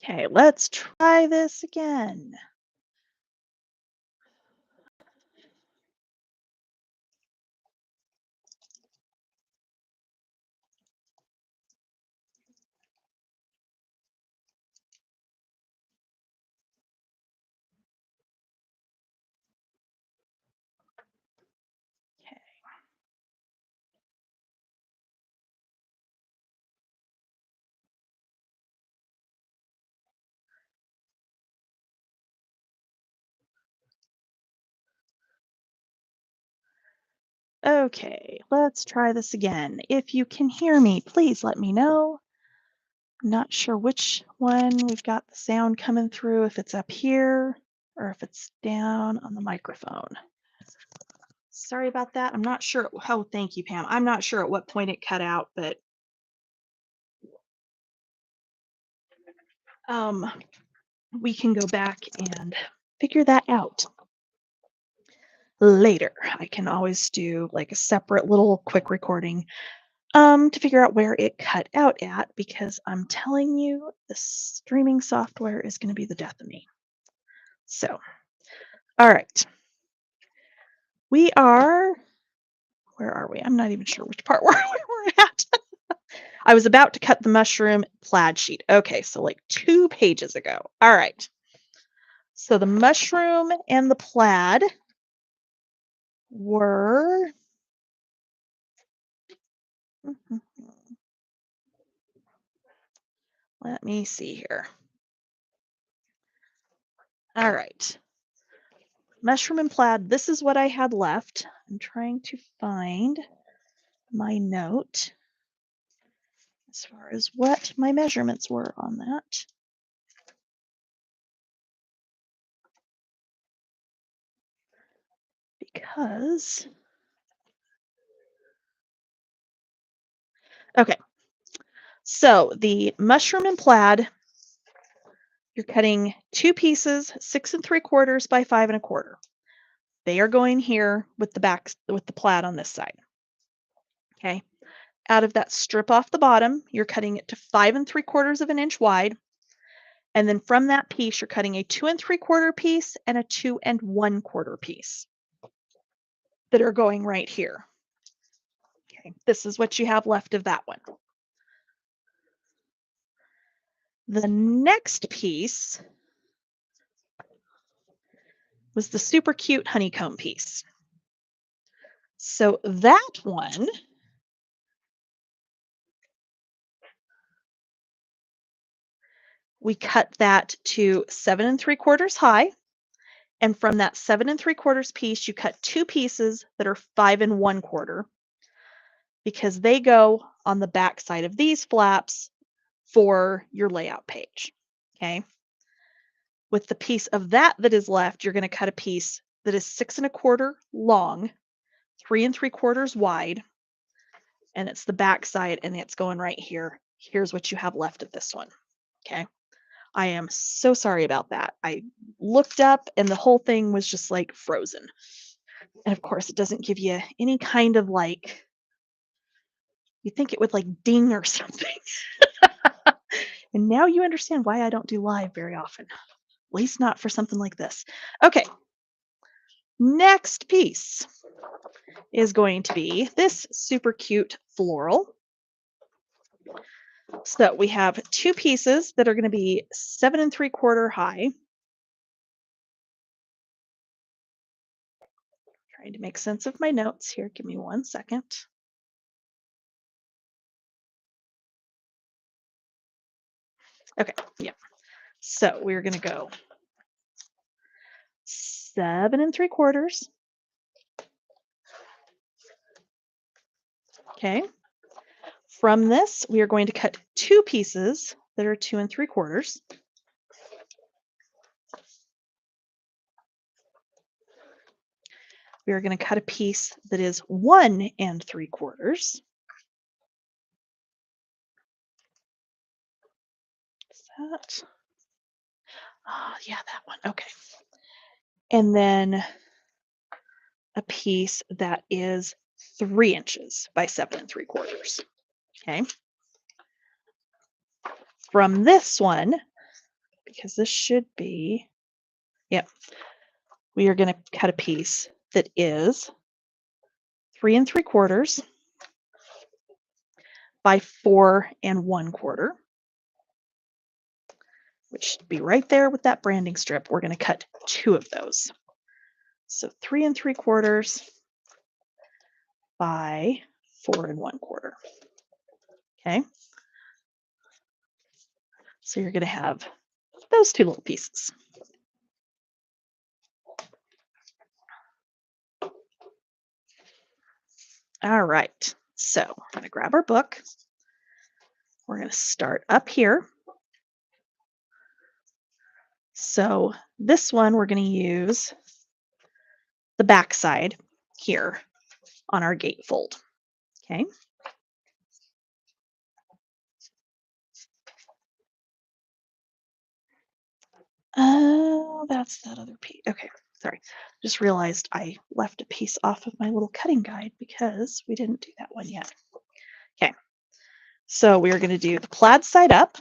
Okay, let's try this again. Okay, let's try this again. If you can hear me, please let me know. I'm not sure which one we've got the sound coming through, if it's up here or if it's down on the microphone. Sorry about that. I'm not sure. Oh, thank you, Pam. I'm not sure at what point it cut out, but um, we can go back and figure that out later. I can always do like a separate little quick recording to figure out where it cut out at because I'm telling you, the streaming software is going to be the death of me. So, all right. We are, where are we? I'm not even sure which part we're at. I was about to cut the mushroom plaid sheet. Okay, so like 2 pages ago. All right. So the mushroom and the plaid were, let me see here. All right. Mushroom and plaid, this is what I had left. I'm trying to find my note as far as what my measurements were on that. Because, okay, so the mushroom and plaid, you're cutting 2 pieces, 6 3/4 by 5 1/4. They are going here with the back, with the plaid on this side. Okay. Out of that strip off the bottom, you're cutting it to 5 3/4 of an inch wide. And then from that piece, you're cutting a 2 3/4 piece and a 2 1/4 piece that are going right here. Okay. This is what you have left of that one. The next piece was the super cute honeycomb piece. So that one, we cut that to 7 3/4 high. And from that 7 3/4 piece, you cut 2 pieces that are 5 1/4 because they go on the back side of these flaps for your layout page. Okay. With the piece of that is left, you're going to cut a piece that is 6 1/4 long, 3 3/4 wide, and it's the back side and it's going right here. Here's what you have left of this one. Okay. I am so sorry about that. I looked up and the whole thing was just like frozen. And of course, it doesn't give you any kind of like, you think it would like ding or something. And now you understand why I don't do live very often, at least not for something like this. Okay, next piece is going to be this super cute floral. So we have 2 pieces that are going to be 7 3/4 high. Trying to make sense of my notes here. Give me 1 second. Okay, yeah. So we're going to go 7 3/4. Okay. From this, we are going to cut 2 pieces that are 2 3/4. We are going to cut a piece that is 1 3/4. Is that? Oh, yeah, that one. Okay. And then a piece that is 3 inches by 7 3/4. Okay. From this one, because this should be, yep, we are going to cut a piece that is 3 3/4 by 4 1/4, which should be right there with that branding strip. We're going to cut 2 of those. So 3 3/4 by 4 1/4. Okay. So you're going to have those 2 little pieces. All right. So we're going to grab our book. We're going to start up here. So this one, we're going to use the back side here on our gatefold. Okay. Oh, that's that other piece. Okay, sorry. Just realized I left a piece off of my little cutting guide because we didn't do that one yet. Okay, so we are going to do the plaid side up.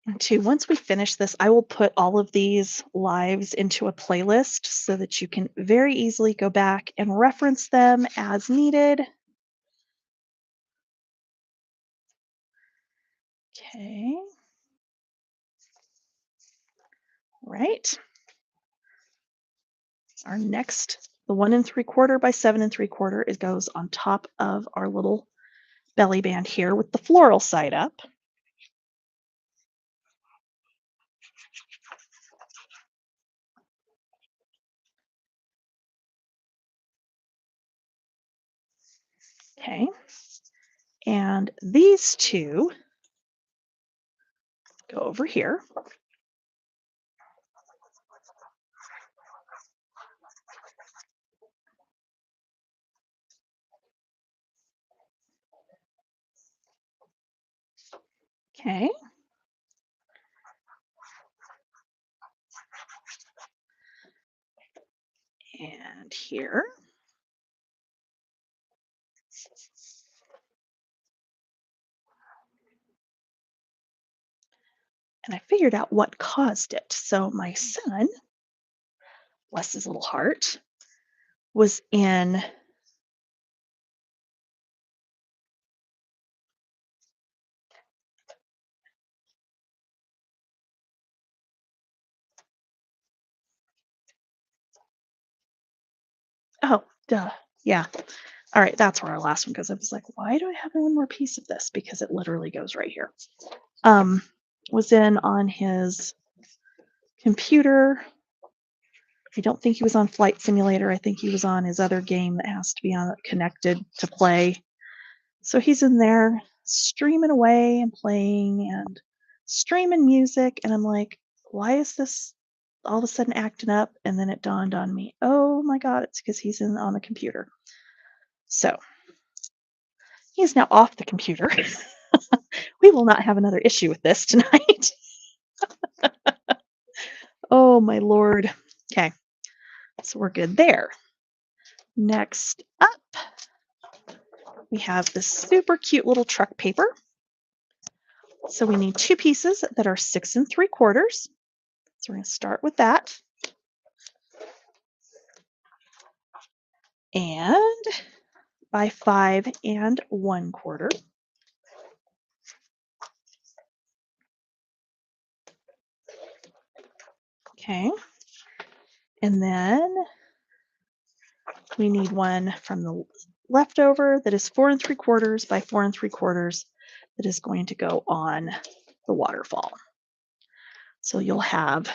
And once we finish this, I will put all of these lives into a playlist so that you can very easily go back and reference them as needed. Okay. Right. Our next, the 1 3/4 by 7 3/4, it goes on top of our little belly band here with the floral side up. Okay. And these 2 go over here. Okay. And here. And I figured out what caused it. So my son, bless his little heart, was in oh, duh. Yeah. All right, that's where our last one goes. I was like, why do I have one more piece of this? Because it literally goes right here. Was in on his computer. I don't think he was on Flight Simulator. I think he was on his other game that has to be on connected to play. So he's in there streaming away and playing and streaming music. And I'm like, why is this all of a sudden acting up? And then it dawned on me, oh my God, it's because he's on the computer. So he is now off the computer. We will not have another issue with this tonight. Oh my Lord. Okay, so we're good there. Next up, we have this super cute little truck paper. So we need 2 pieces that are 6 3/4. So we're going to start with that. And by 5 1/4. Okay. And then we need one from the leftover that is 4 3/4 by 4 3/4 that is going to go on the waterfall. So you'll have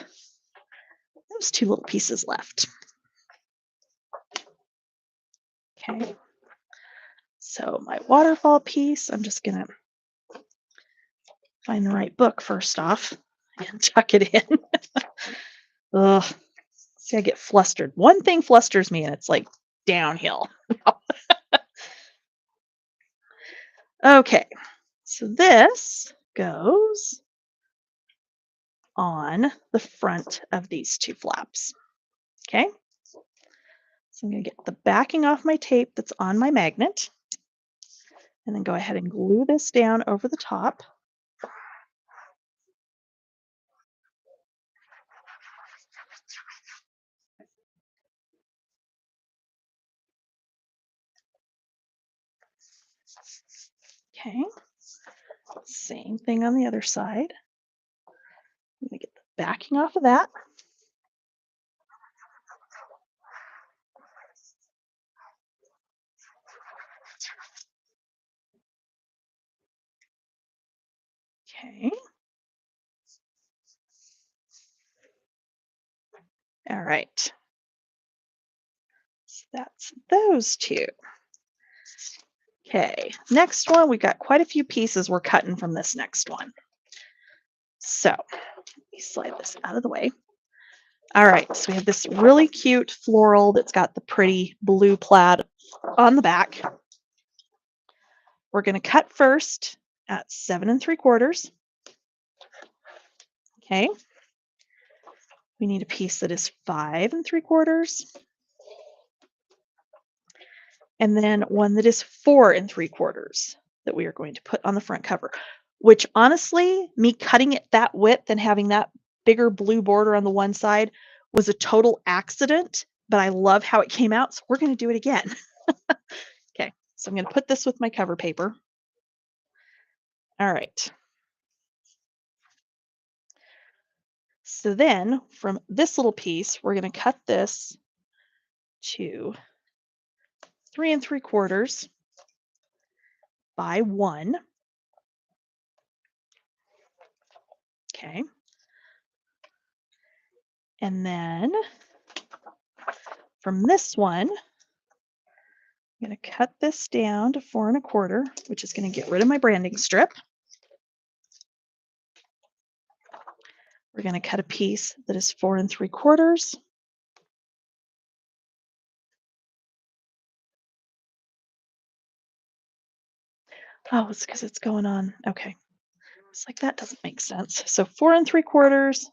those 2 little pieces left. Okay. So my waterfall piece, I'm just going to find the right book first off and tuck it in. Ugh. See, I get flustered. One thing flusters me and it's like downhill. Okay. So this goes on the front of these two flaps. Okay, so I'm going to get the backing off my tape that's on my magnet, and then go ahead and glue this down over the top. Okay, same thing on the other side. I'm going to get the backing off of that. Okay. All right. So that's those two. Okay, next one, we got quite a few pieces we're cutting from this next one. So let me slide this out of the way. All right, so we have this really cute floral that's got the pretty blue plaid on the back. We're going to cut first at 7 3/4. Okay. We need a piece that is 5 3/4. And then one that is 4 3/4 that we are going to put on the front cover, which honestly, me cutting it that width and having that bigger blue border on the one side was a total accident, but I love how it came out, so we're going to do it again. Okay, so I'm going to put this with my cover paper. All right. So then from this little piece, we're going to cut this to 3 3/4 by 1. Okay. And then from this one, I'm going to cut this down to 4 1/4, which is going to get rid of my branding strip. We're going to cut a piece that is 4 3/4. Oh, it's because it's going on. Okay. It's like that doesn't make sense. So 4 3/4,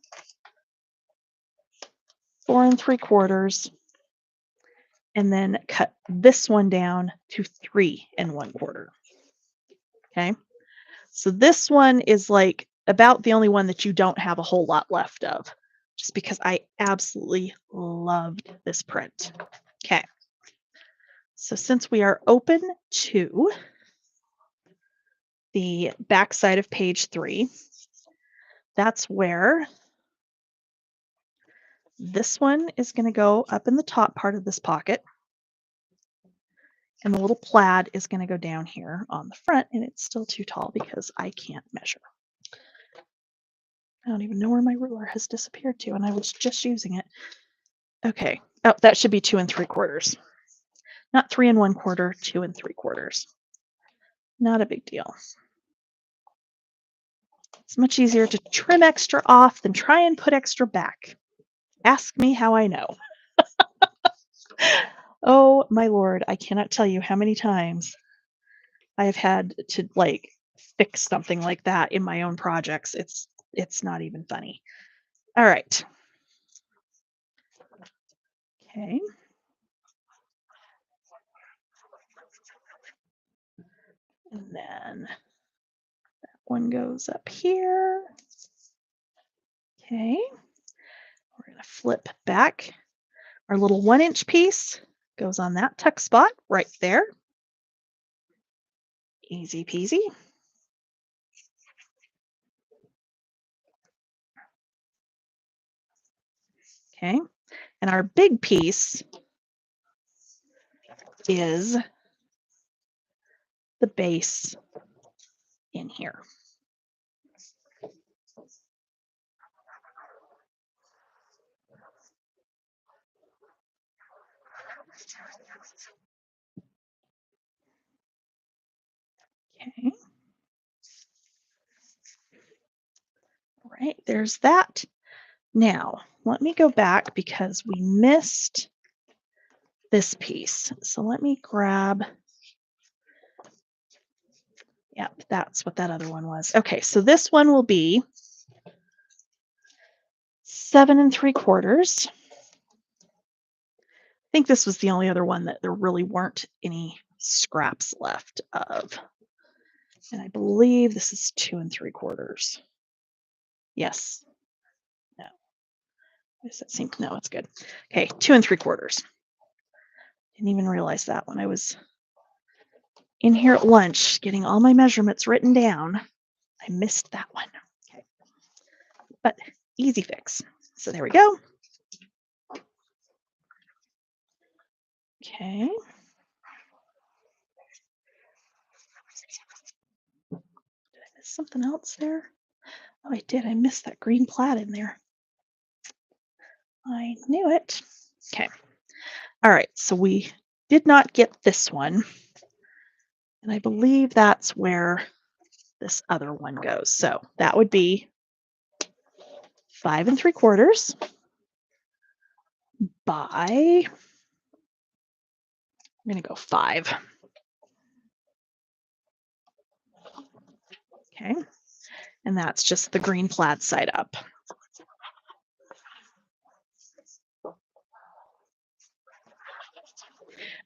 4 3/4, and then cut this one down to 3 1/4. Okay. So this one is like about the only one that you don't have a whole lot left of, just because I absolutely loved this print. Okay. So since we are open to the back side of page 3, that's where this one is going to go up in the top part of this pocket. And the little plaid is going to go down here on the front, and it's still too tall because I can't measure. I don't even know where my ruler has disappeared to, and I was just using it. Okay. Oh, that should be 2 3/4. Not 3 1/4, 2 3/4. Not a big deal. It's much easier to trim extra off than try and put extra back. Ask me how I know. Oh my lord, I cannot tell you how many times I have had to like fix something like that in my own projects. It's not even funny. All right. Okay. And then that one goes up here. Okay. We're going to flip back. Our little 1-inch piece goes on that tuck spot right there. Easy peasy. Okay. And our big piece is the base in here. Okay. All right, there's that. Now, let me go back because we missed this piece. So let me grab, yep, that's what that other one was. Okay, so this one will be 7 3/4. I think this was the only other one that there really weren't any scraps left of. And I believe this is 2 3/4. Yes. No. Does that seem? No, it's good. Okay, 2 3/4. Didn't even realize that when I was in here at lunch getting all my measurements written down. I missed that one. Okay. But easy fix. So there we go. Okay. Did I miss something else there? Oh, I did. I missed that green plaid in there. I knew it. Okay. All right. So we did not get this one. And I believe that's where this other one goes. So that would be 5 3/4 by, I'm going to go 5. Okay. And that's just the green plaid side up.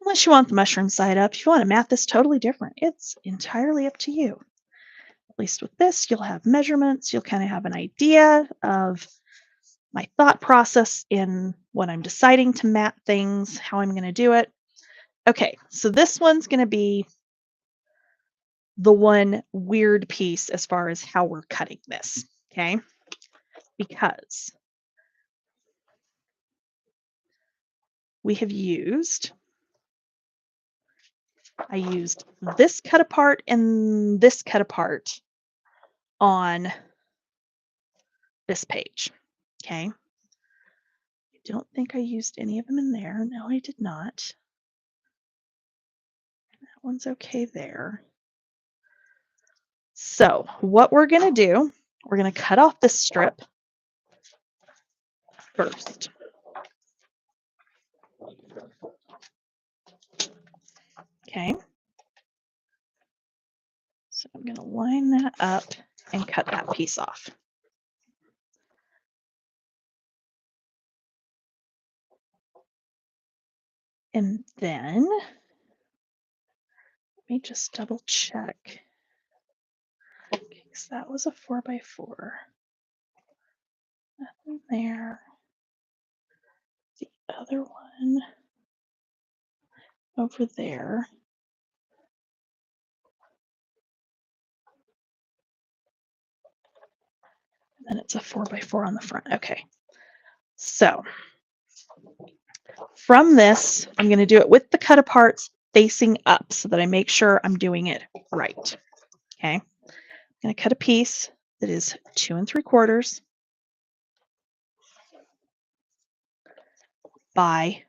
Unless you want the mushroom side up. If you want to mat this totally different, it's entirely up to you. At least with this, you'll have measurements. You'll kind of have an idea of my thought process in when I'm deciding to mat things, how I'm going to do it. Okay, so this one's going to be the one weird piece as far as how we're cutting this, okay? Because we have I used this cut apart and this cut apart on this page, okay? I don't think I used any of them in there. No, I did not. That one's okay there. So what we're going to do, we're going to cut off this strip first. Okay. So I'm going to line that up and cut that piece off. And then let me just double check. Okay, so that was a 4x4. Nothing there. The other one over there. And then it's a 4x4 on the front. Okay. So from this, I'm going to do it with the cut aparts facing up so that I make sure I'm doing it right. Okay. I'm going to cut a piece that is 2 3/4 by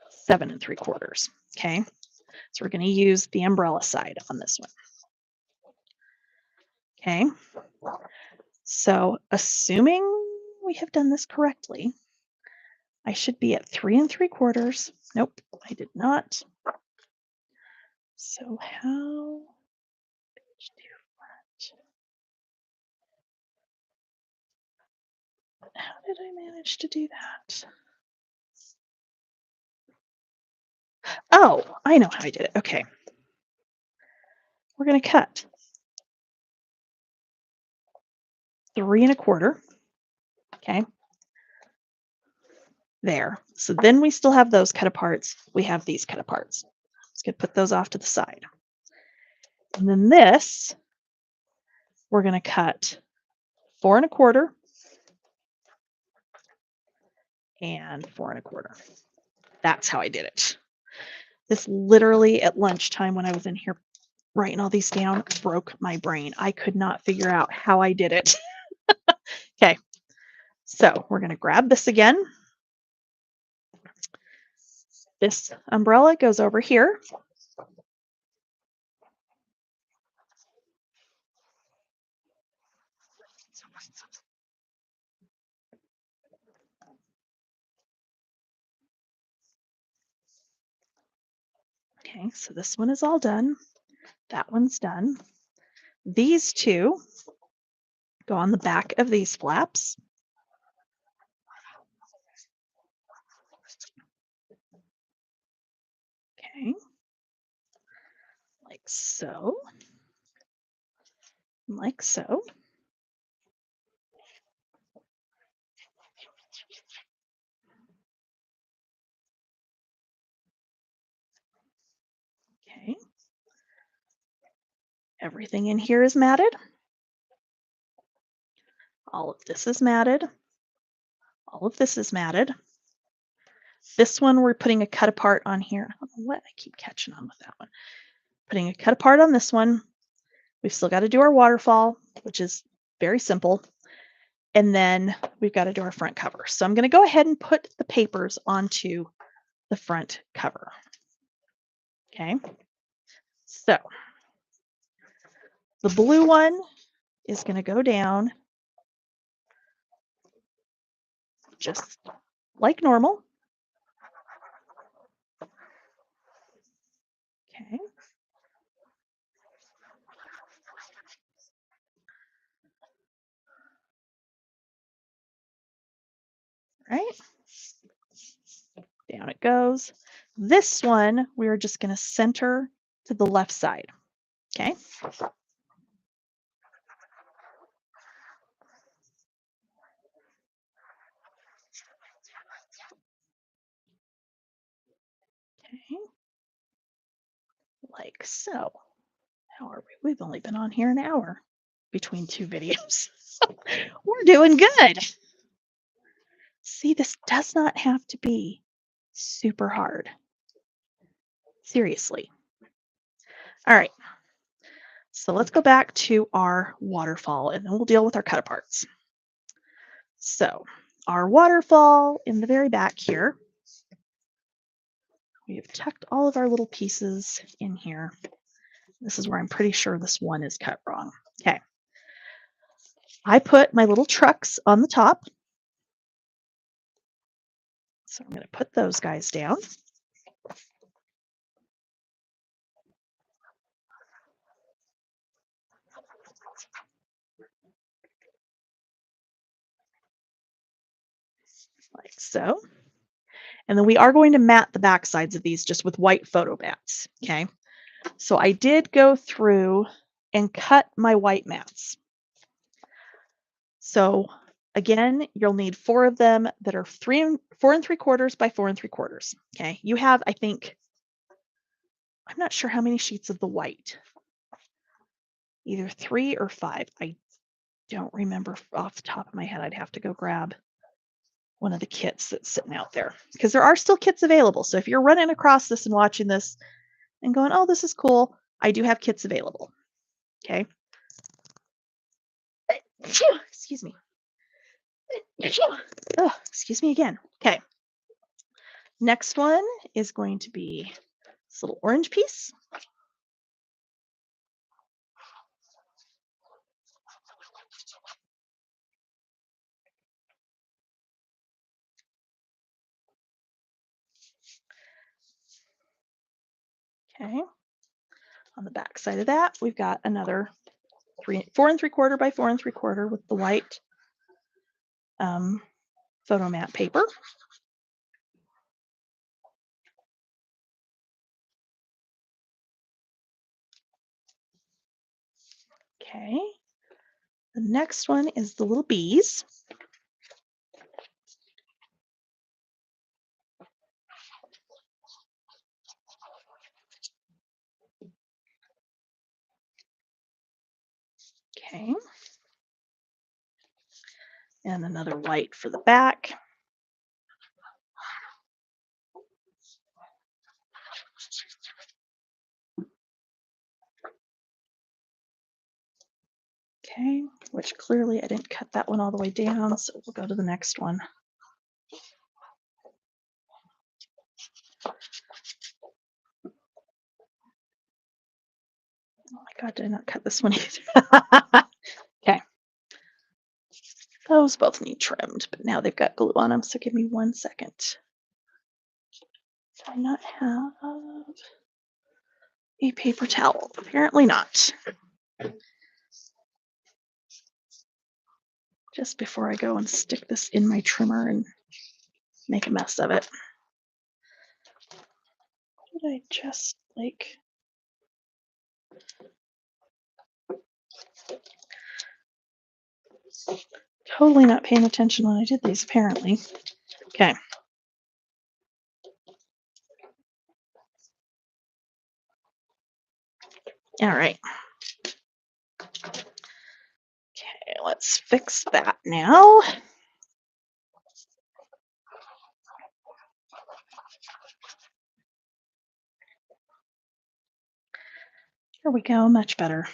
7 3/4. Okay. So we're going to use the umbrella side on this one. Okay. So assuming we have done this correctly, I should be at 3 3/4. Nope, I did not. So how did I manage to do that? Oh, I know how I did it. Okay. We're going to cut 3 1/4. Okay. There. So then we still have those cut aparts. We have these cut aparts. Let's get put those off to the side. And then this, we're going to cut 4 1/4 and 4 1/4. That's how I did it. This literally at lunchtime when I was in here writing all these down broke my brain. I could not figure out how I did it. Okay, so we're going to grab this again. This umbrella goes over here. Okay, so this one is all done. That one's done. These two go on the back of these flaps. Okay, like so, like so. Okay, everything in here is matted. All of this is matted. All of this is matted. This one, we're putting a cut apart on here. I don't know what I keep catching on with that one. Putting a cut apart on this one. We've still got to do our waterfall, which is very simple. And then we've got to do our front cover. So I'm going to go ahead and put the papers onto the front cover. Okay. So the blue one is going to go down just like normal. Okay. Right. Down it goes. This one, we're just going to center to the left side. Okay. Okay. Like so. How are we? We've only been on here an hour between two videos. We're doing good. See, this does not have to be super hard. Seriously. All right. So let's go back to our waterfall and then we'll deal with our cut aparts. So our waterfall in the very back here, we have tucked all of our little pieces in here. This is where I'm pretty sure this one is cut wrong. Okay. I put my little trucks on the top. So I'm going to put those guys down. Like so. And then we are going to mat the back sides of these just with white photo mats. Okay. So I did go through and cut my white mats. So again, you'll need 4 of them that are 4 3/4 by 4 3/4. Okay. You have, I think, I'm not sure how many sheets of the white, either 3 or 5. I don't remember off the top of my head. I'd have to go grab one of the kits that's sitting out there because there are still kits available. So if you're running across this and watching this and going, oh, this is cool, I do have kits available. Okay. Excuse me. Oh, excuse me again. Okay. Next one is going to be this little orange piece. Okay. On the back side of that, we've got another 4 3/4 by 4 3/4 with the white photo mat paper. Okay. The next one is the little bees. Okay. And another white for the back. Okay, which clearly I didn't cut that one all the way down, so we'll go to the next one. Oh my God, did I not cut this one either? Okay. Those both need trimmed, but now they've got glue on them, so give me 1 second. Do I not have a paper towel? Apparently not. just before I go and stick this in my trimmer and make a mess of it. Did I just like... Totally not paying attention when I did these, apparently. Okay. All right. Okay, let's fix that now. Here we go, much better.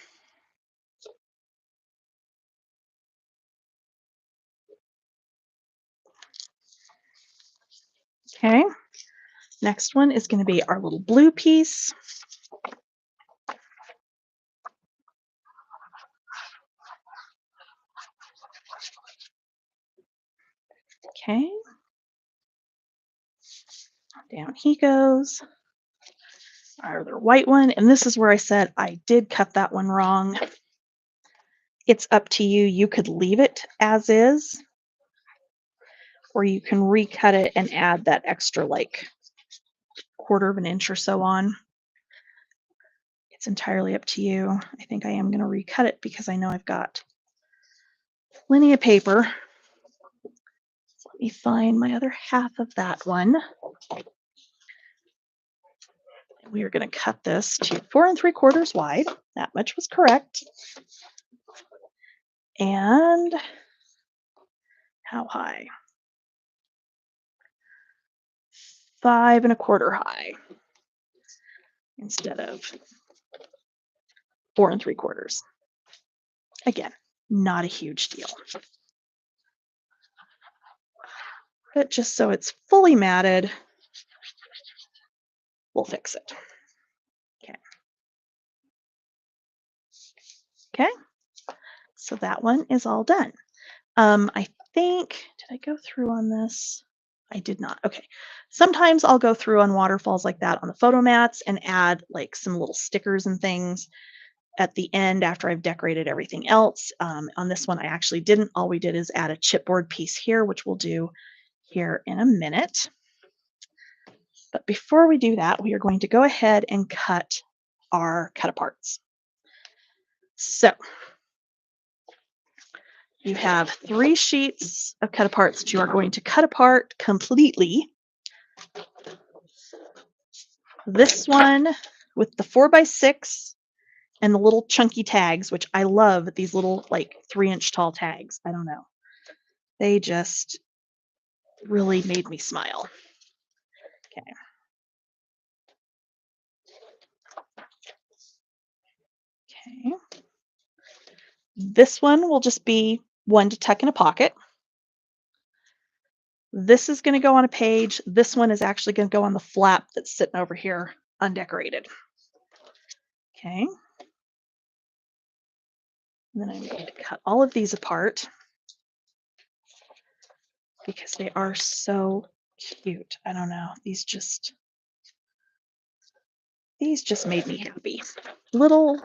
Okay, next one is going to be our little blue piece. Okay, down he goes. Our other white one, and this is where I said I did cut that one wrong. It's up to you. You could leave it as is, or you can recut it and add that extra like 1/4 of an inch or so on. It's entirely up to you. I think I am going to recut it because I know I've got plenty of paper. Let me find my other half of that one. We are going to cut this to 4 3/4 wide. That much was correct. And how high? 5 1/4 high instead of 4 3/4. Again, not a huge deal. But just so it's fully matted, we'll fix it. Okay. Okay. So that one is all done. I think, did I go through on this? I did not. Okay. Sometimes I'll go through on waterfalls like that on the photo mats and add like some little stickers and things at the end after I've decorated everything else. On this one, I actually didn't. All we did is add a chipboard piece here, which we'll do here in a minute. But before we do that, we are going to go ahead and cut our cut aparts. So you have 3 sheets of cut aparts that you are going to cut apart completely. This one with the 4x6 and the little chunky tags, which I love, these little like 3-inch tall tags. I don't know. They just really made me smile. Okay. Okay. This one will just be one to tuck in a pocket. This is going to go on a page. This one is actually going to go on the flap that's sitting over here undecorated. Okay. And then I'm going to cut all of these apart because they are so cute. I don't know. These just made me happy. Little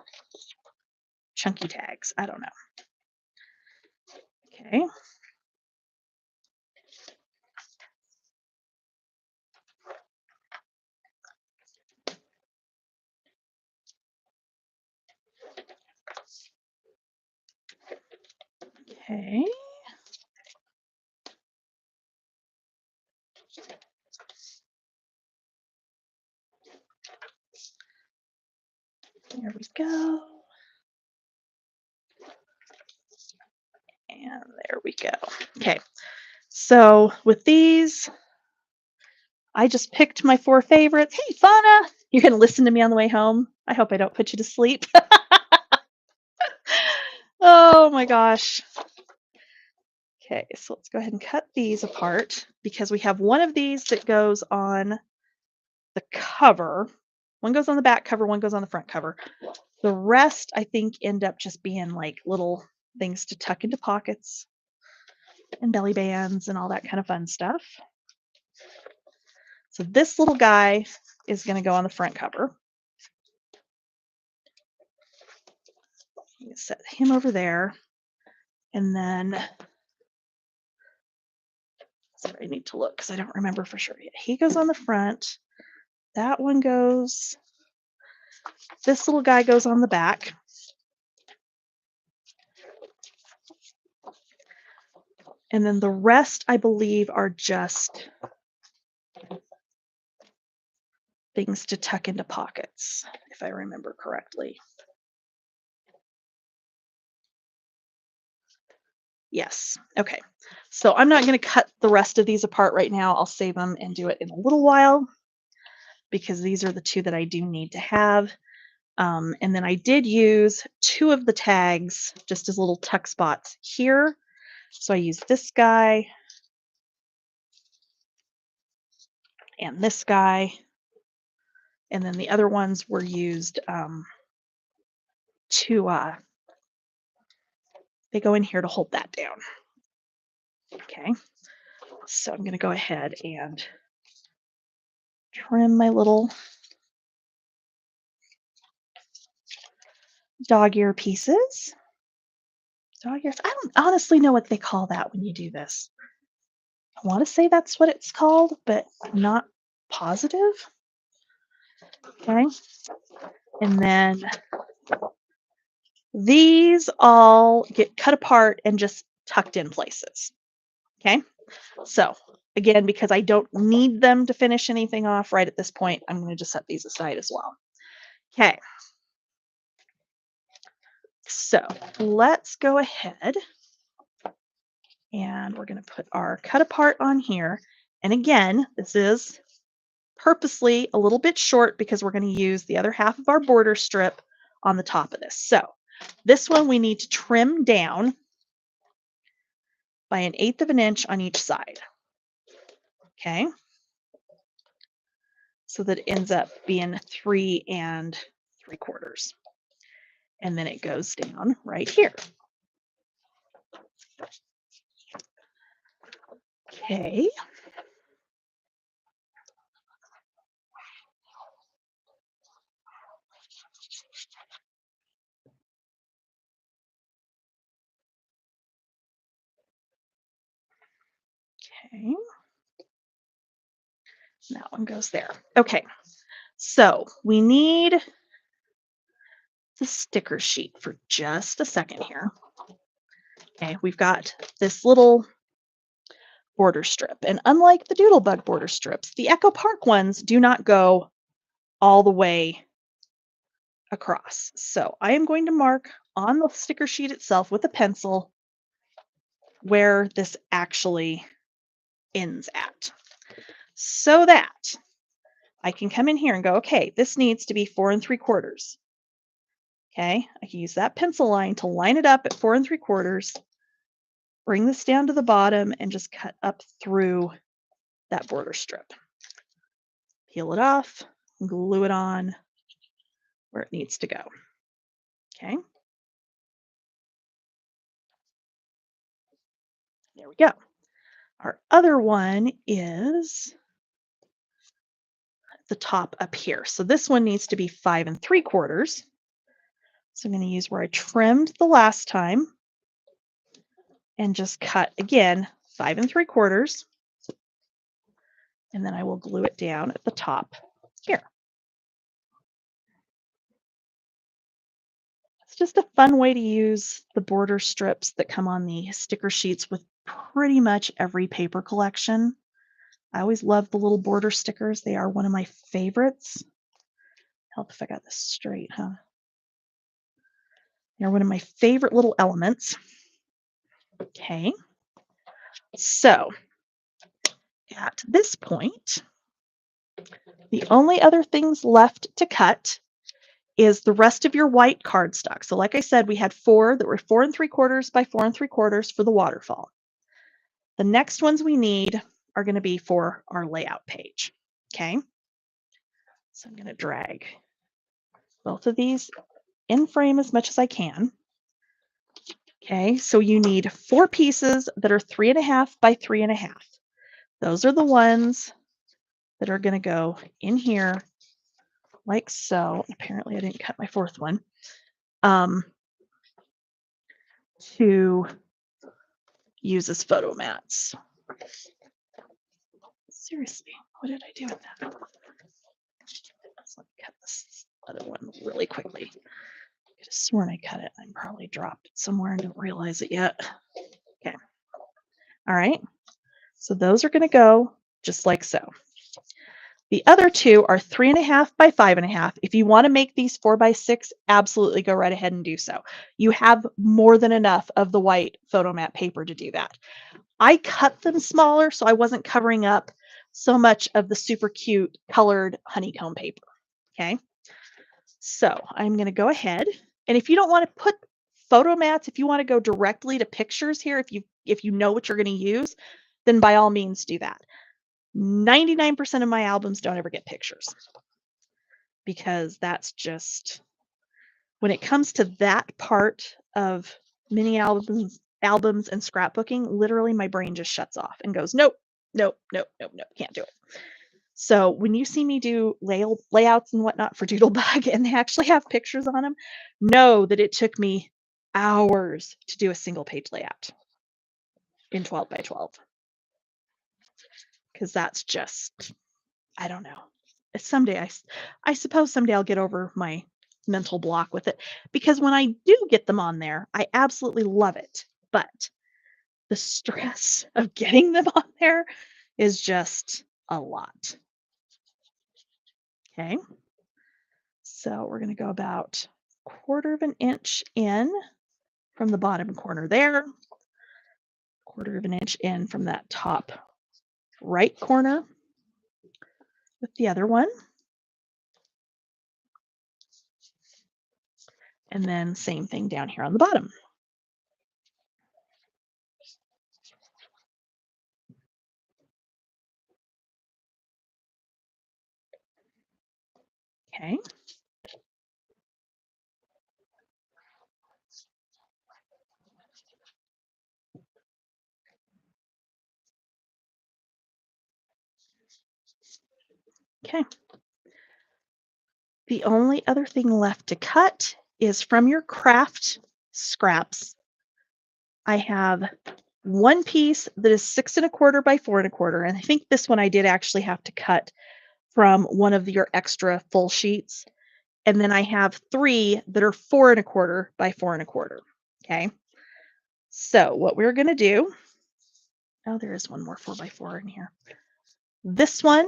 chunky tags. I don't know. Okay. Okay. There we go. And there we go. Okay. So with these, I just picked my 4 favorites. Hey, Fauna, you're going to listen to me on the way home. I hope I don't put you to sleep. Oh my gosh. Okay, so let's go ahead and cut these apart because we have one of these that goes on the cover. One goes on the back cover, one goes on the front cover. The rest, I think, end up just being like little things to tuck into pockets and belly bands and all that kind of fun stuff. So this little guy is going to go on the front cover. You set him over there. And then So I need to look because I don't remember for sure. He goes on the front. That one goes, this little guy goes on the back. And then the rest, I believe, are just things to tuck into pockets, if I remember correctly. Yes. Okay. So I'm not going to cut the rest of these apart right now. I'll save them and do it in a little while because these are the two that I do need to have. And then I did use two of the tags just as little tuck spots here. So I used this guy and this guy. And then the other ones were used they go in here to hold that down. Okay. So I'm going to go ahead and trim my little dog ear pieces. Dog ears. I don't honestly know what they call that when you do this. I want to say that's what it's called, but I'm not positive. Okay. And then these all get cut apart and just tucked in places. Okay. So again, because I don't need them to finish anything off right at this point, I'm going to just set these aside as well. Okay. So let's go ahead and we're going to put our cut apart on here. And again, this is purposely a little bit short because we're going to use the other half of our border strip on the top of this. So this one we need to trim down by 1/8 of an inch on each side. Okay. So that it ends up being 3 3/4. And then it goes down right here. Okay. Okay. That one goes there. Okay. So we need the sticker sheet for just a second here. Okay, we've got this little border strip. And unlike the Doodlebug border strips, the Echo Park ones do not go all the way across. So I am going to mark on the sticker sheet itself with a pencil where this actually ends at. So that I can come in here and go, okay, this needs to be 4 3/4. Okay, I can use that pencil line to line it up at 4 3/4, bring this down to the bottom and just cut up through that border strip. Peel it off, glue it on where it needs to go. Okay. There we go. Our other one is the top up here. So this one needs to be 5 3/4. So I'm going to use where I trimmed the last time and just cut again 5 3/4. And then I will glue it down at the top here. It's just a fun way to use the border strips that come on the sticker sheets with pretty much every paper collection. I always love the little border stickers. They are one of my favorites. Help if I got this straight, huh? They're one of my favorite little elements. Okay. So at this point, the only other things left to cut is the rest of your white cardstock. So like I said, we had 4 that were 4 3/4 by 4 3/4 for the waterfall. The next ones we need are going to be for our layout page. Okay. So I'm going to drag both of these in frame as much as I can. Okay. So you need 4 pieces that are 3.5 by 3.5. Those are the ones that are going to go in here like so. Apparently I didn't cut my 4th one. To use as photo mats. Seriously, what did I do with that? Let me cut this other one really quickly. I could have sworn I cut it. I probably dropped it somewhere and didn't realize it yet. Okay. All right. So those are going to go just like so. The other two are 3.5 by 5.5. If you want to make these 4 by 6, absolutely go right ahead and do so. You have more than enough of the white photomat paper to do that. I cut them smaller so I wasn't covering up so much of the super cute colored honeycomb paper. Okay. So I'm going to go ahead, and if you don't want to put photo mats, if you want to go directly to pictures here, if you know what you're going to use, then by all means do that. 99% of my albums don't ever get pictures because that's just, when it comes to that part of mini albums and scrapbooking, literally my brain just shuts off and goes, nope, nope, nope, nope, nope, can't do it. So when you see me do layouts and whatnot for Doodlebug and they actually have pictures on them, know that it took me hours to do a single page layout in 12 by 12. Because that's just, I don't know. Someday, I suppose someday I'll get over my mental block with it. Because when I do get them on there, I absolutely love it. But the stress of getting them on there is just a lot. Okay. So we're going to go about 1/4 of an inch in from the bottom corner there, 1/4 of an inch in from that top right corner with the other one. And then same thing down here on the bottom. Okay. Okay. The only other thing left to cut is from your craft scraps. I have one piece that is 6.25 by 4.25, and I think this one I did actually have to cut from one of your extra full sheets. And then I have 3 that are 4.25 by 4.25. Okay. So what we're going to do, oh, there is one more 4 by 4 in here. This one,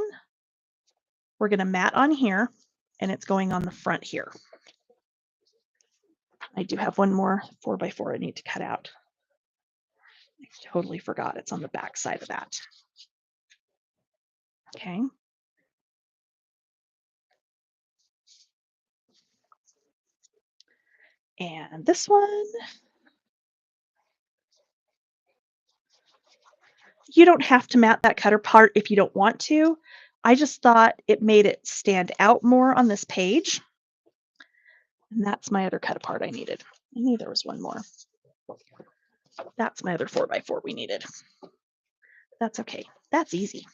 we're going to mat on here, and it's going on the front here. I do have one more 4 by 4 I need to cut out. I totally forgot it's on the back side of that. Okay. And this one, you don't have to mat that cutter part if you don't want to. I just thought it made it stand out more on this page. And that's my other cut apart I needed. I knew there was one more. That's my other 4 by 4 we needed. That's okay. That's easy.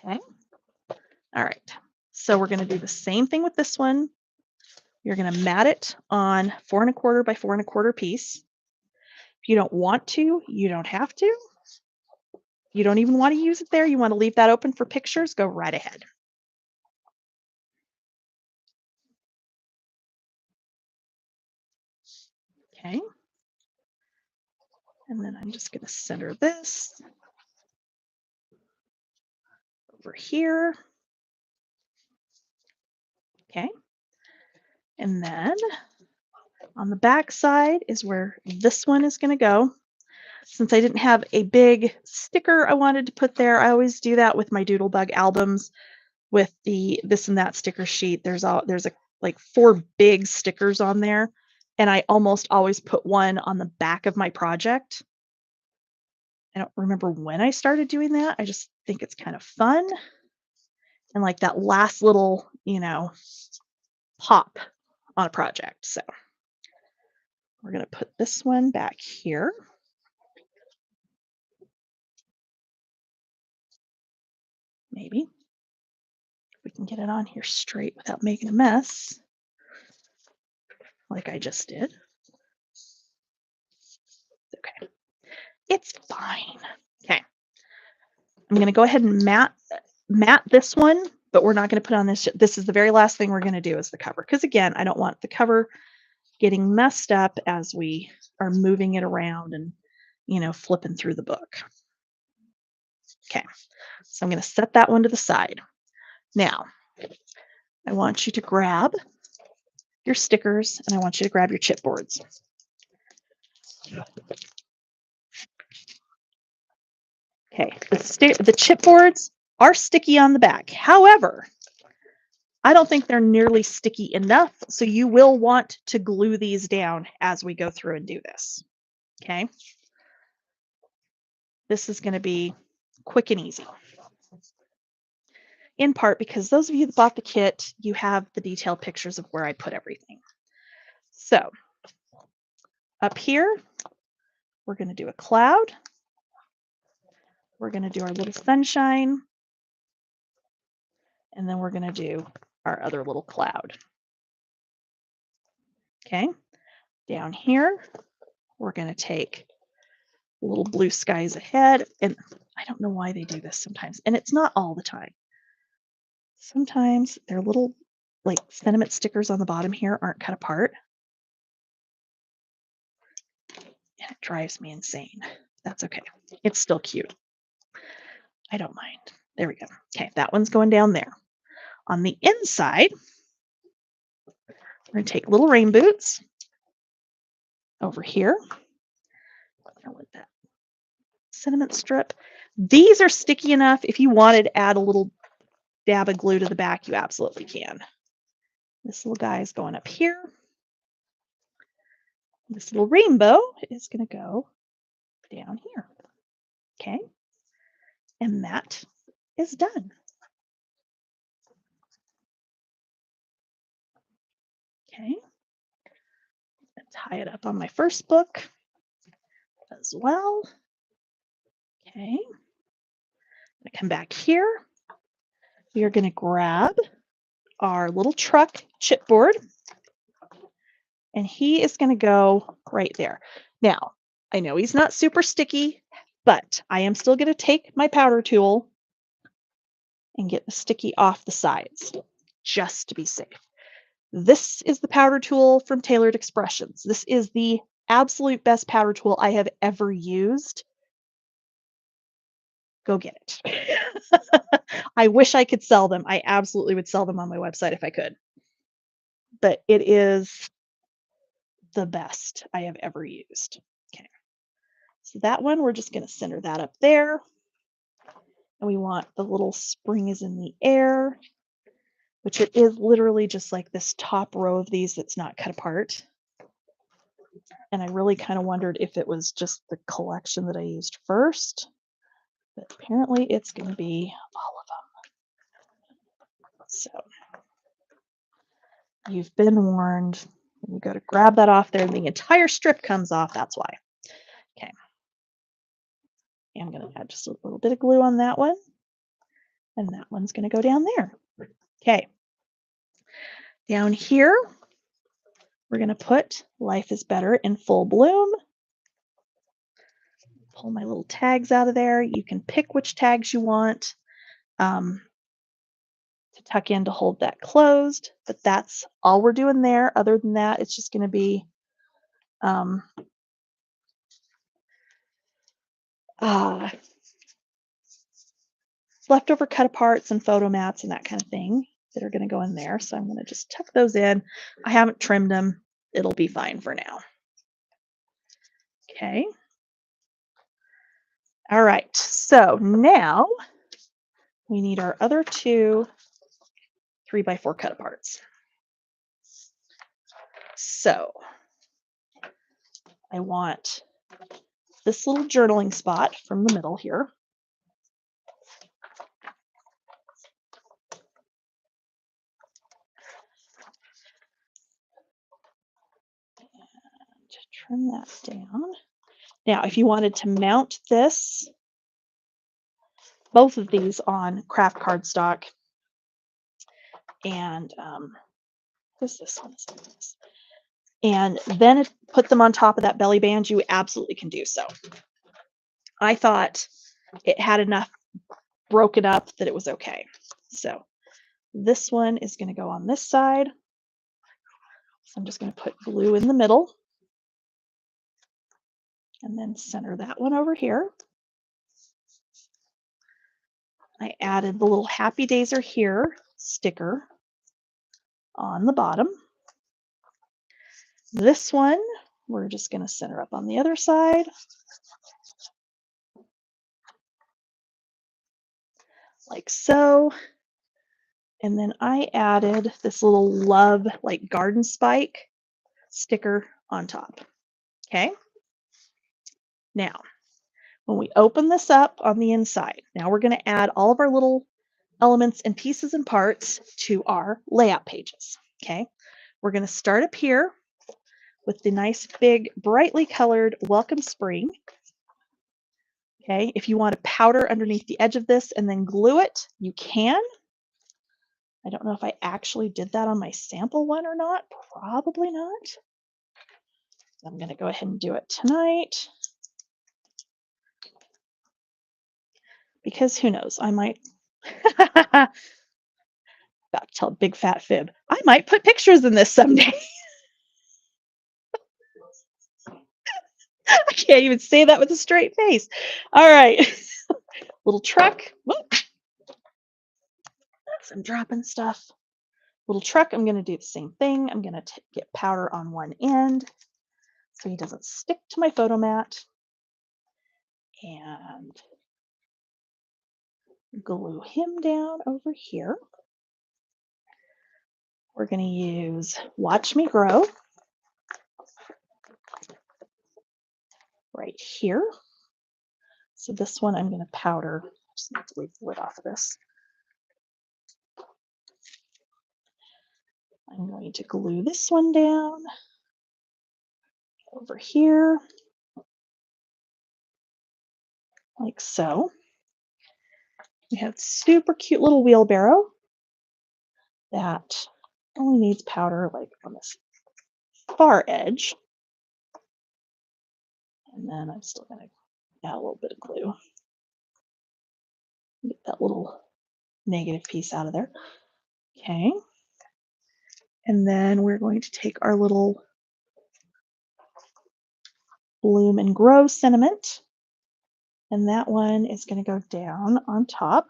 Okay. All right. So we're going to do the same thing with this one. You're going to mat it on 4.25 by 4.25 piece. If you don't want to, you don't have to. You don't even want to use it there. You want to leave that open for pictures, go right ahead. Okay. And then I'm just going to center this over here. Okay. And then on the back side is where this one is going to go. Since I didn't have a big sticker I wanted to put there, I always do that with my Doodlebug albums with the this and that sticker sheet. There's like 4 big stickers on there, and I almost always put one on the back of my project. I don't remember when I started doing that. I just think it's kind of fun. And like that last little, pop on a project. So we're going to put this one back here. Maybe. If we can get it on here straight without making a mess, like I just did. Okay. It's fine. Okay. I'm going to go ahead and matte this one, but we're not going to put on this. This is the very last thing we're going to do is the cover. Because again, I don't want the cover getting messed up as we are moving it around and, flipping through the book. Okay. So I'm going to set that one to the side. Now, I want you to grab your stickers and I want you to grab your chipboards. Okay, the chipboards are sticky on the back. However, I don't think they're nearly sticky enough, so you will want to glue these down as we go through and do this. Okay? This is going to be quick and easy. In part because those of you that bought the kit, you have the detailed pictures of where I put everything. So, up here, we're going to do a cloud. We're going to do our little sunshine. And then we're going to do our other little cloud. Okay? Down here, we're going to take little blue skies ahead. And I don't know why they do this sometimes. And it's not all the time. Sometimes their little like sentiment stickers on the bottom here aren't cut apart. And it drives me insane. That's okay. It's still cute. I don't mind. There we go. Okay, that one's going down there. On the inside, we're going to take little rain boots over here. With that sentiment strip. These are sticky enough. If you wanted to add a little dab of glue to the back, you absolutely can. This little guy is going up here. This little rainbow is going to go down here. Okay. And that is done. Okay. Tie it up on my first book as well. Okay. I'm going to come back here. We are going to grab our little truck chipboard. And he is going to go right there. Now, I know he's not super sticky, but I am still going to take my powder tool and get the sticky off the sides, just to be safe. This is the powder tool from Tailored Expressions. This is the absolute best powder tool I have ever used. Go get it. I wish I could sell them. I absolutely would sell them on my website if I could. But it is the best I have ever used. Okay. So that one, we're just going to center that up there. And we want the little spring is in the air, which it is literally just like this top row of these that's not cut apart. And I really kind of wondered if it was just the collection that I used first, but apparently it's going to be all of them. So you've been warned. You go to grab that off there and the entire strip comes off. That's why. Okay. I'm going to add just a little bit of glue on that one. And that one's going to go down there. Okay. Down here, we're going to put Life is Better in full bloom. Pull my little tags out of there. You can pick which tags you want to tuck in to hold that closed, but that's all we're doing there. Other than that, it's just going to be leftover cut aparts and photo mats and that kind of thing that are going to go in there. So I'm going to just tuck those in. I haven't trimmed them. It'll be fine for now. Okay. All right. So now we need our other two 3x4 cut aparts. So I want this little journaling spot from the middle here. Trim that down. Now, if you wanted to mount this, both of these on craft cardstock, and what's this one? And then put them on top of that belly band, you absolutely can do so. I thought it had enough broken up that it was okay. So this one is going to go on this side. So I'm just going to put blue in the middle and then center that one over here. I added the little Happy Days Are Here sticker on the bottom. This one, we're just going to center up on the other side. Like so. And then I added this little love, like garden spike sticker on top. Okay. Now, when we open this up on the inside, now we're going to add all of our little elements and pieces and parts to our layout pages. Okay. We're going to start up here with the nice big brightly colored Welcome Spring. Okay. If you want to powder underneath the edge of this and then glue it, you can. I don't know if I actually did that on my sample one or not. Probably not. I'm going to go ahead and do it tonight. Because who knows, I might about to tell a big fat fib. I might put pictures in this someday. I can't even say that with a straight face. All right. Little truck. Whoop. I'm dropping stuff. Little truck, I'm going to do the same thing. I'm going to get powder on one end so he doesn't stick to my photo mat. And glue him down over here. We're going to use Watch Me Grow right here. So this one I'm going to powder. Just need to leave the lid off of this. I'm going to glue this one down over here, like so. We have super cute little wheelbarrow that only needs powder like on this far edge. And then I'm still going to add a little bit of glue. Get that little negative piece out of there. Okay. And then we're going to take our little Bloom and Grow sentiment, and that one is going to go down on top.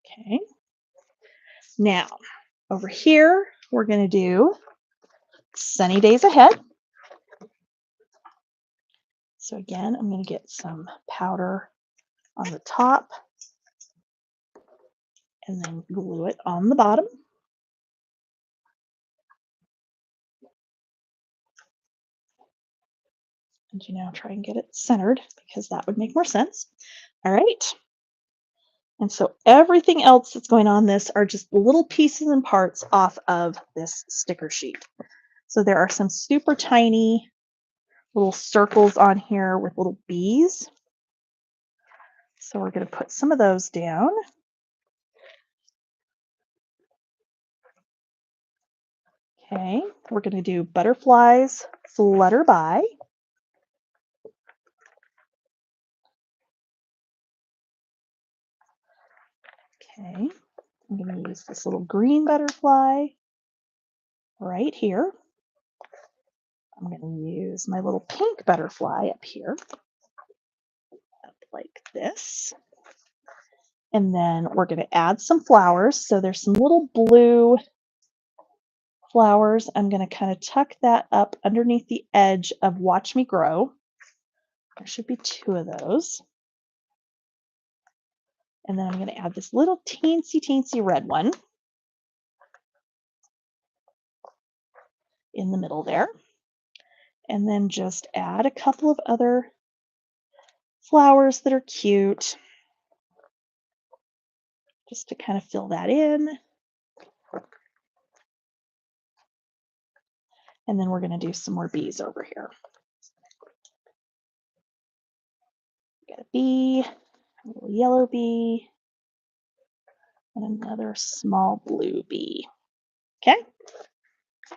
Okay. Now, over here, we're going to do Sunny Days Ahead. So again, I'm going to get some powder on the top and then glue it on the bottom. And try and get it centered because that would make more sense. All right. And so everything else that's going on this are just little pieces and parts off of this sticker sheet. So there are some super tiny little circles on here with little bees. So we're going to put some of those down. Okay, we're going to do butterflies flutter by. Okay, I'm going to use this little green butterfly right here. I'm going to use my little pink butterfly up here, up like this. And then we're going to add some flowers. So there's some little blue flowers. I'm going to kind of tuck that up underneath the edge of Watch Me Grow. There should be 2 of those. And then I'm going to add this little teensy red one in the middle there. And then just add a couple of other flowers that are cute just to kind of fill that in. And then we're going to do some more bees over here. Got a bee, a little yellow bee, and another small blue bee. Okay.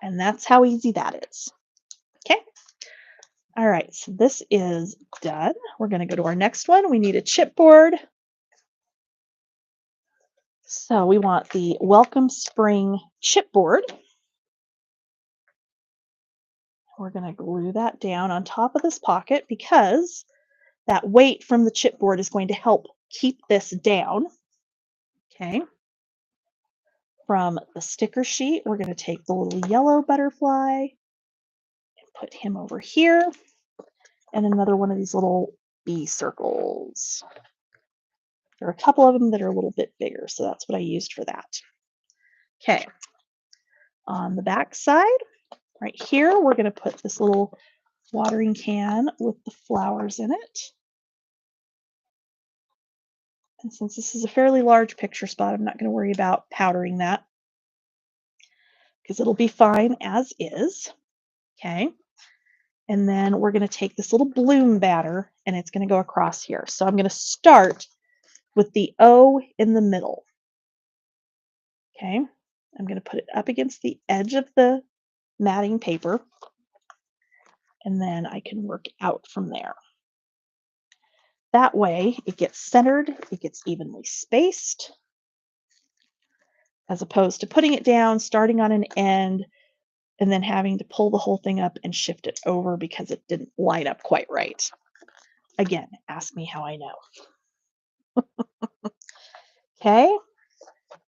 And that's how easy that is. Okay. All right, so this is done. We're going to go to our next one. We need a chipboard. So we want the Welcome Spring chipboard. We're going to glue that down on top of this pocket because that weight from the chipboard is going to help keep this down. Okay. From the sticker sheet, we're going to take the little yellow butterfly and put him over here, and another one of these little bee circles. There are a couple of them that are a little bit bigger, so that's what I used for that. Okay. On the back side, right here, we're going to put this little watering can with the flowers in it. And since this is a fairly large picture spot, I'm not going to worry about powdering that because it'll be fine as is. Okay. And then we're going to take this little bloom batter and it's going to go across here. So I'm going to start with the O in the middle. Okay. I'm going to put it up against the edge of the matting paper and then I can work out from there. That way it gets centered, it gets evenly spaced, as opposed to putting it down, starting on an end, and then having to pull the whole thing up and shift it over because it didn't line up quite right. Again, ask me how I know. Okay,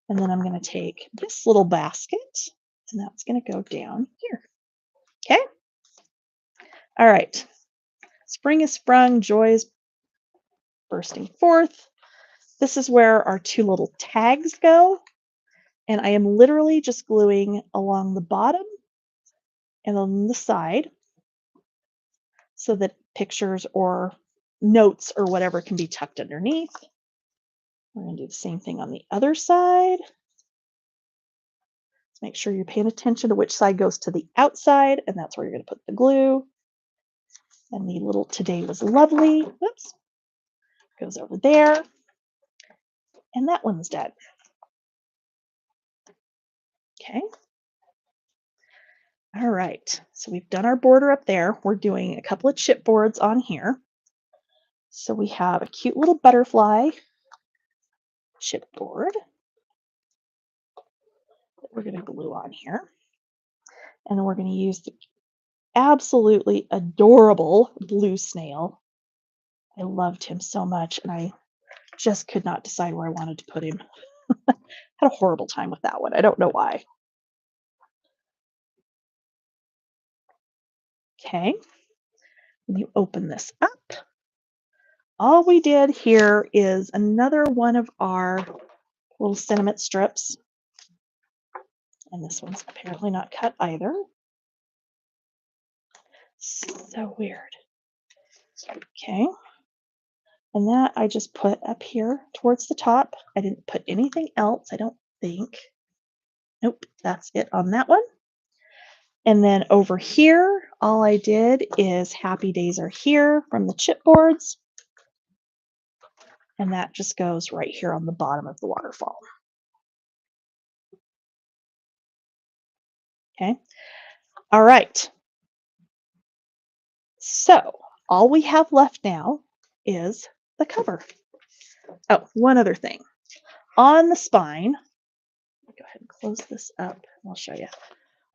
and then I'm going to take this little basket, and that's going to go down here. Okay, all right. Spring is sprung, joy is bursting forth. This is where our two little tags go, and I am literally just gluing along the bottom and on the side so that pictures or notes or whatever can be tucked underneath. We're going to do the same thing on the other side. Let's make sure you're paying attention to which side goes to the outside, and that's where you're going to put the glue. And the little today was lovely, whoops, goes over there. And that one's done. Okay. All right, so we've done our border up there. We're doing a couple of chipboards on here. So we have a cute little butterfly chipboard that we're going to glue on here. And then we're going to use the absolutely adorable blue snail. I loved him so much, and I just could not decide where I wanted to put him. Had a horrible time with that one. I don't know why. Okay, when you open this up, all we did here is another one of our little sentiment strips. And this one's apparently not cut either. So weird. Okay. And that I just put up here towards the top. I didn't put anything else, I don't think. Nope, that's it on that one. And then over here, all I did is Happy Days Are Here from the chipboards. And that just goes right here on the bottom of the waterfall. Okay. All right. So all we have left now is the cover. Oh, one other thing. On the spine, go ahead and close this up. I'll show you.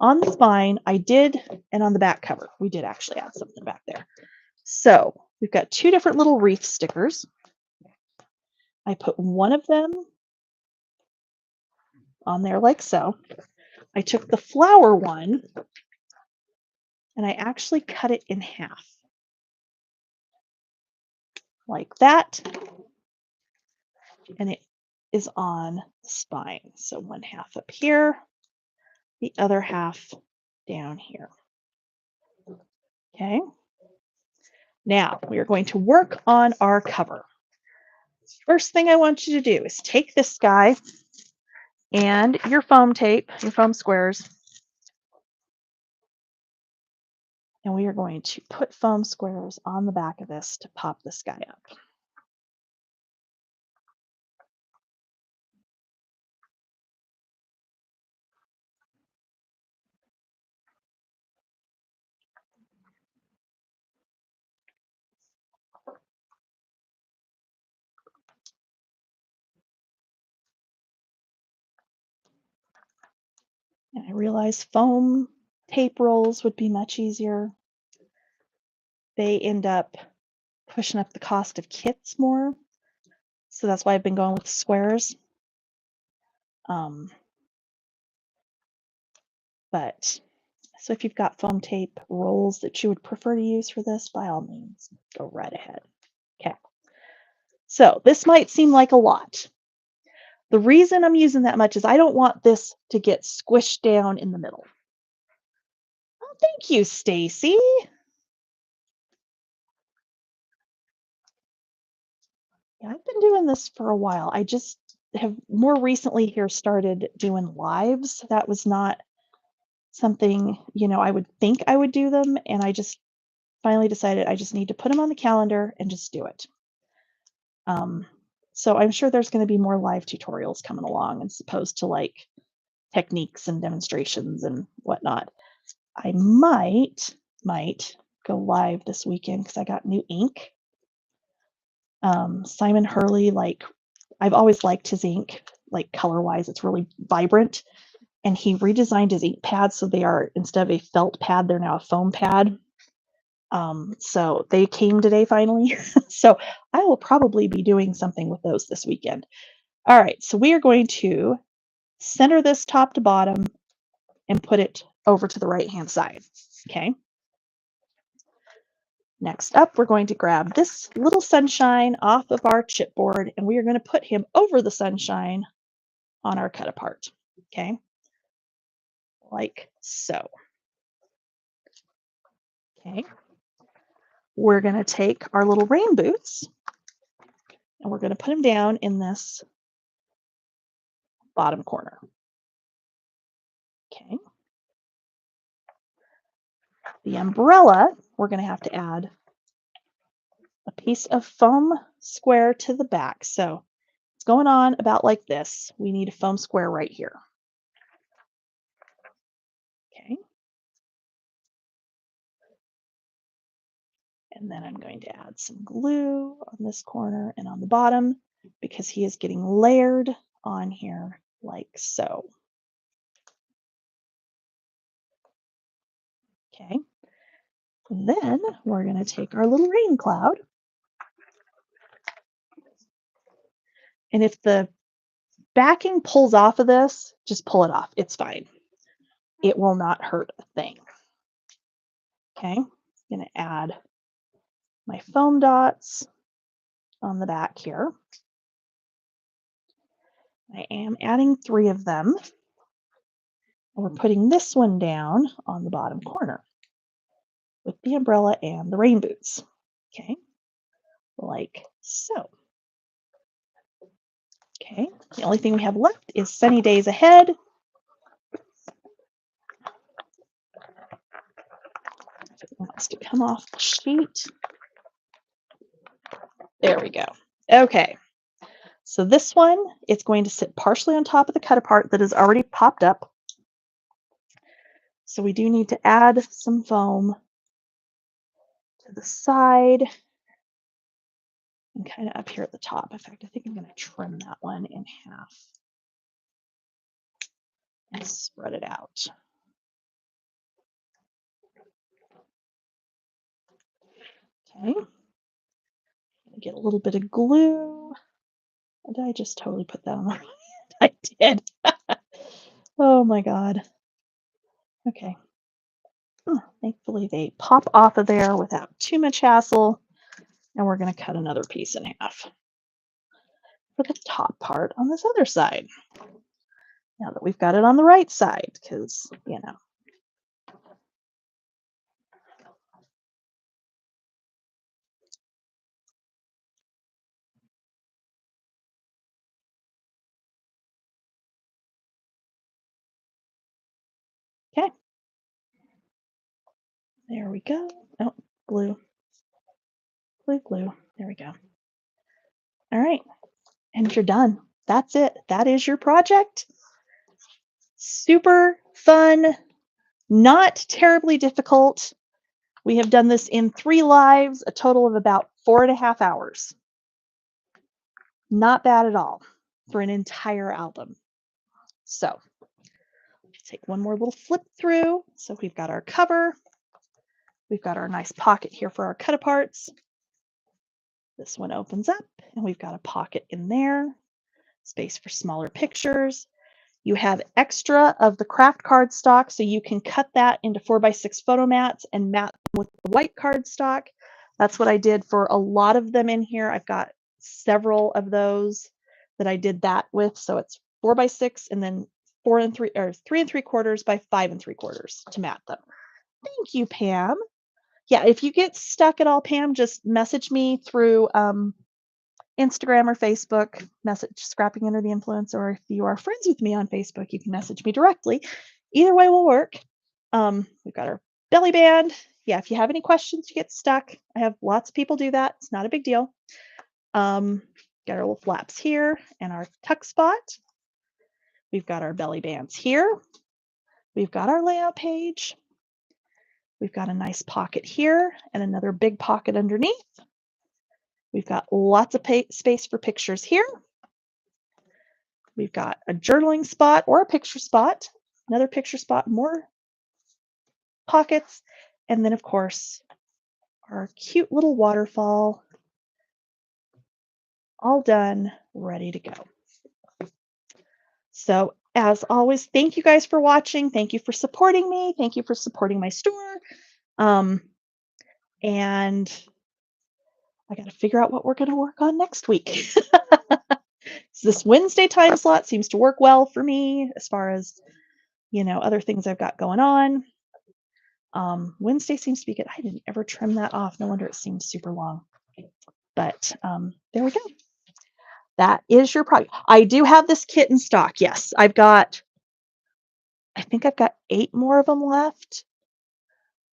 On the spine, I did, and on the back cover, we did actually add something back there. So we've got two different little wreath stickers. I put one of them on there like so. I took the flower one and I actually cut it in half like that. And it is on the spine. So one half up here, the other half down here. Okay. Now we are going to work on our cover. First thing I want you to do is take this guy and your foam tape, your foam squares, and we are going to put foam squares on the back of this to pop this guy up. And I realized foam tape rolls would be much easier. They end up pushing up the cost of kits more. So that's why I've been going with squares. Um, but so if you've got foam tape rolls that you would prefer to use for this, by all means, go right ahead. Okay. So this might seem like a lot. The reason I'm using that much is I don't want this to get squished down in the middle. Oh, thank you, Stacy. Yeah, I've been doing this for a while. I just have more recently here started doing lives. That was not something, I would think I would do them, and I just finally decided I just need to put them on the calendar and just do it. Um, so I'm sure there's going to be more live tutorials coming along as opposed to like techniques and demonstrations and whatnot. I might go live this weekend because I got new ink. Simon Hurley, like I've always liked his ink, like color wise, it's really vibrant. And he redesigned his ink pads so they are, instead of a felt pad, they're now a foam pad. So they came today finally. So I will probably be doing something with those this weekend. All right, so we are going to center this top to bottom and put it over to the right hand side. Okay. Next up, we're going to grab this little sunshine off of our chipboard, and we are going to put him over the sunshine on our cut apart. Okay. Like so. Okay. We're going to take our little rain boots and we're going to put them down in this bottom corner. Okay. The umbrella, we're going to have to add a piece of foam square to the back. So it's going on about like this. We need a foam square right here. Okay. And then I'm going to add some glue on this corner and on the bottom because he is getting layered on here like so. Okay. And then we're going to take our little rain cloud. And if the backing pulls off of this, just pull it off. It's fine. It will not hurt a thing. Okay. I'm going to add my foam dots on the back here. I am adding 3 of them. And we're putting this one down on the bottom corner with the umbrella and the rain boots. Okay, like so. Okay, the only thing we have left is sunny days ahead. If it wants to come off the sheet. There we go. Okay, so this one, it's going to sit partially on top of the cut apart that is already popped up. So we do need to add some foam to the side and kind of up here at the top. In fact, I think I'm going to trim that one in half and spread it out. Okay, get a little bit of glue. Did I just totally put that on the I did. Oh my God. Okay. Oh, thankfully they pop off of there without too much hassle. And we're going to cut another piece in half for the top part on this other side. Now that we've got it on the right side, because, Okay. There we go. Oh, glue. Glue, glue. There we go. All right. And you're done. That's it. That is your project. Super fun, not terribly difficult. We have done this in 3 lives, a total of about 4.5 hours. Not bad at all for an entire album. So take one more little flip through. So we've got our cover. We've got our nice pocket here for our cut aparts. This one opens up and we've got a pocket in there, space for smaller pictures. You have extra of the craft cardstock, so you can cut that into 4x6 photo mats and mat them with the white cardstock. That's what I did for a lot of them in here. I've got several of those that I did that with. So it's 4x6 and then 3 3/4 by 5 3/4 to mat them. Thank you, Pam. Yeah, if you get stuck at all, Pam, just message me through Instagram or Facebook, message Scrapping Under the Influence, or if you are friends with me on Facebook, you can message me directly. Either way will work. We've got our belly band. Yeah, if you have any questions, you get stuck. I have lots of people do that. It's not a big deal. Got our little flaps here and our tuck spot. We've got our belly bands here. We've got our layout page. We've got a nice pocket here and another big pocket underneath. We've got lots of space for pictures here. We've got a journaling spot or a picture spot, another picture spot, more pockets, and then of course our cute little waterfall, all done, ready to go. So as always, thank you guys for watching. Thank you for supporting me. Thank you for supporting my store. And I got to figure out what we're going to work on next week. This Wednesday time slot seems to work well for me as far as, other things I've got going on. Wednesday seems to be good. I didn't ever trim that off. No wonder it seems super long. But there we go. That is your project. I do have this kit in stock. Yes, I think I've got 8 more of them left.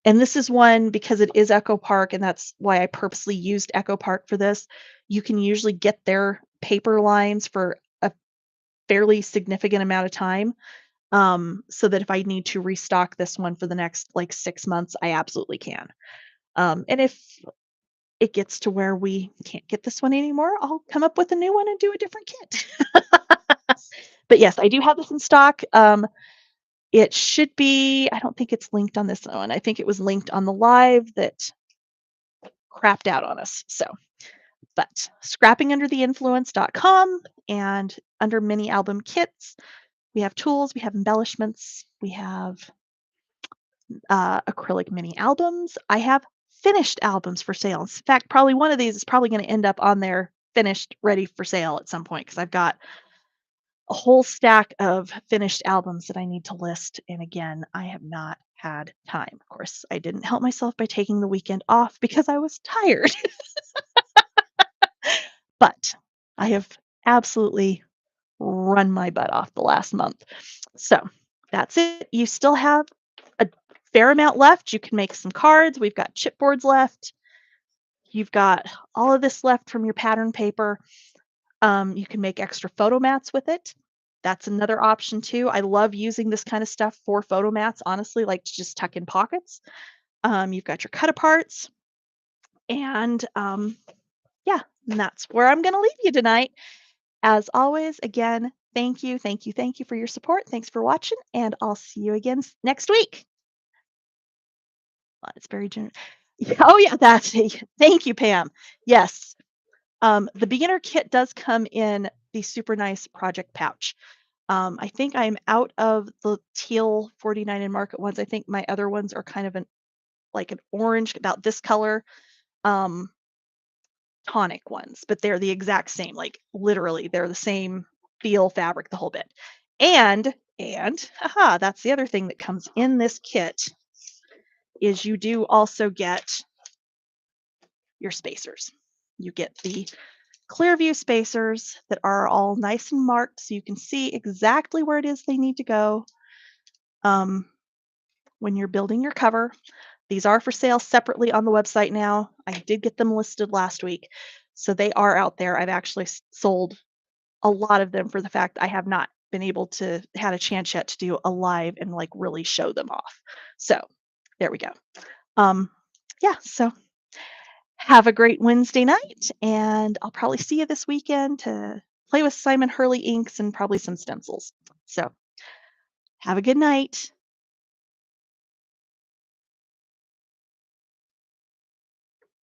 And this is one because it is Echo Park, and that's why I purposely used Echo Park for this. You can usually get their paper lines for a fairly significant amount of time. So that if I need to restock this one for the next 6 months, I absolutely can. And if it gets to where we can't get this one anymore, I'll come up with a new one and do a different kit. But yes, I do have this in stock. It should be, I don't think it's linked on this one. I think it was linked on the live that crapped out on us. So, but scrappingundertheinfluence.com, and under mini album kits, we have tools, we have embellishments, we have acrylic mini albums. I have finished albums for sale. In fact, probably one of these is probably going to end up on there finished, ready for sale at some point, because I've got a whole stack of finished albums that I need to list. And again, I have not had time. Of course, I didn't help myself by taking the weekend off because I was tired. But I have absolutely run my butt off the last month. So that's it. You still have a fair amount left. You can make some cards. We've got chipboards left. You've got all of this left from your pattern paper. You can make extra photo mats with it. That's another option too. I love using this kind of stuff for photo mats, honestly, like to just tuck in pockets. You've got your cut aparts. And yeah, and that's where I'm going to leave you tonight. As always, again, thank you, thank you, thank you for your support. Thanks for watching, and I'll see you again next week. Well, it's very generous. Oh yeah, that's thank you, Pam. Yes, the beginner kit does come in the super nice project pouch. I think I'm out of the teal 49 in market ones. I think my other ones are kind of an orange, about this color, tonic ones, but they're the exact same. Literally, they're the same feel, fabric, the whole bit. And that's the other thing that comes in this kit is you do also get your spacers. You get the clear view spacers that are all nice and marked so you can see exactly where it is they need to go when you're building your cover. These are for sale separately on the website now. I did get them listed last week, so they are out there. I've actually sold a lot of them for the fact I have not been able to had a chance yet to do a live and really show them off. So there we go. Yeah, so have a great Wednesday night, and I'll probably see you this weekend to play with Simon Hurley inks and probably some stencils. So Have a good night.